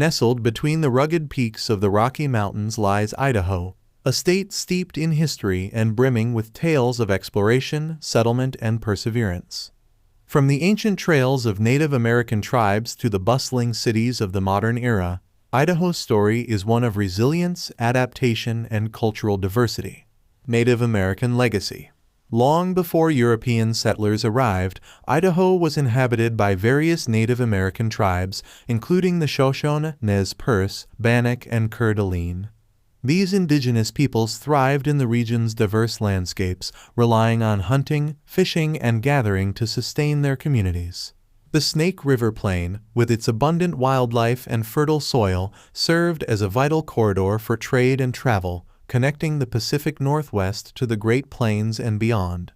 Nestled between the rugged peaks of the Rocky Mountains lies Idaho, a state steeped in history and brimming with tales of exploration, settlement, and perseverance. From the ancient trails of Native American tribes to the bustling cities of the modern era, Idaho's story is one of resilience, adaptation, and cultural diversity. Native American legacy. Long before European settlers arrived, Idaho was inhabited by various Native American tribes, including the Shoshone, Nez Perce, Bannock, and Coeur d'Alene. These indigenous peoples thrived in the region's diverse landscapes, relying on hunting, fishing, and gathering to sustain their communities. The Snake River Plain, with its abundant wildlife and fertile soil, served as a vital corridor for trade and travel, connecting the Pacific Northwest to the Great Plains and beyond.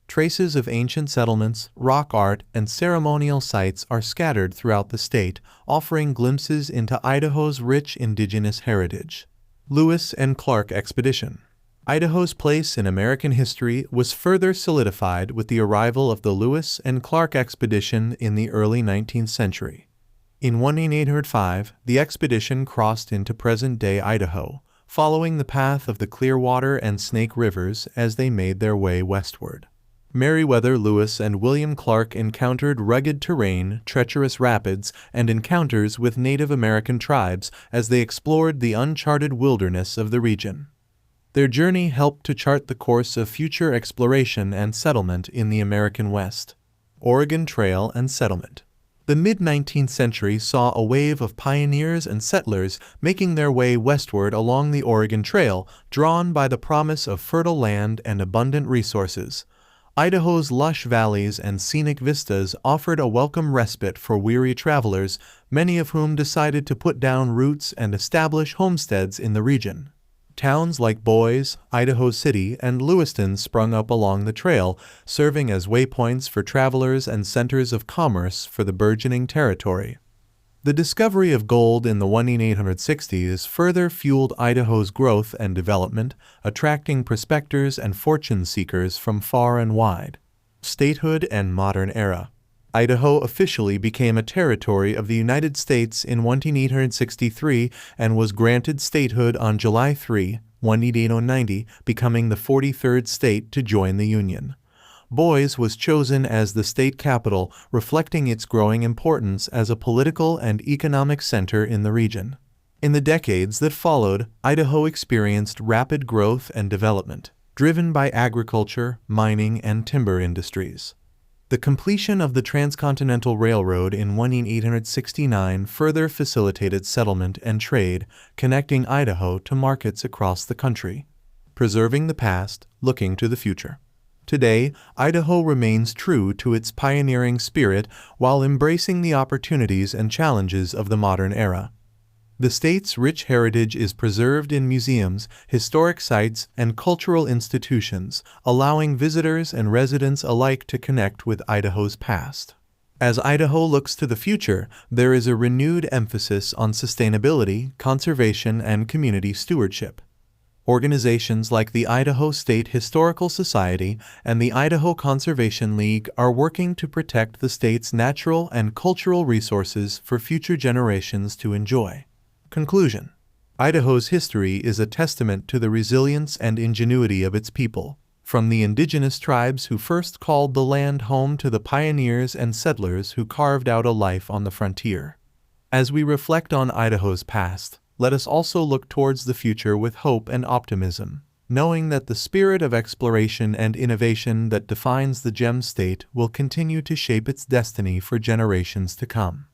Traces of ancient settlements, rock art, and ceremonial sites are scattered throughout the state, offering glimpses into Idaho's rich indigenous heritage. Lewis and Clark Expedition. Idaho's place in American history was further solidified with the arrival of the Lewis and Clark Expedition in the early 19th century. In 1805, the expedition crossed into present-day Idaho, following the path of the Clearwater and Snake Rivers as they made their way westward. Meriwether Lewis and William Clark encountered rugged terrain, treacherous rapids, and encounters with Native American tribes as they explored the uncharted wilderness of the region. Their journey helped to chart the course of future exploration and settlement in the American West. Oregon Trail and Settlement. The mid-19th century saw a wave of pioneers and settlers making their way westward along the Oregon Trail, drawn by the promise of fertile land and abundant resources. Idaho's lush valleys and scenic vistas offered a welcome respite for weary travelers, many of whom decided to put down roots and establish homesteads in the region. Towns like Boise, Idaho City, and Lewiston sprung up along the trail, serving as waypoints for travelers and centers of commerce for the burgeoning territory. The discovery of gold in the 1860s further fueled Idaho's growth and development, attracting prospectors and fortune seekers from far and wide. Statehood and modern era. Idaho officially became a territory of the United States in 1863 and was granted statehood on July 3, 1890, becoming the 43rd state to join the Union. Boise was chosen as the state capital, reflecting its growing importance as a political and economic center in the region. In the decades that followed, Idaho experienced rapid growth and development, driven by agriculture, mining, and timber industries. The completion of the Transcontinental Railroad in 1869 further facilitated settlement and trade, connecting Idaho to markets across the country. Preserving the past, looking to the future. Today, Idaho remains true to its pioneering spirit while embracing the opportunities and challenges of the modern era. The state's rich heritage is preserved in museums, historic sites, and cultural institutions, allowing visitors and residents alike to connect with Idaho's past. As Idaho looks to the future, there is a renewed emphasis on sustainability, conservation, and community stewardship. Organizations like the Idaho State Historical Society and the Idaho Conservation League are working to protect the state's natural and cultural resources for future generations to enjoy. Conclusion. Idaho's history is a testament to the resilience and ingenuity of its people, from the indigenous tribes who first called the land home to the pioneers and settlers who carved out a life on the frontier. As we reflect on Idaho's past, let us also look towards the future with hope and optimism, knowing that the spirit of exploration and innovation that defines the Gem State will continue to shape its destiny for generations to come.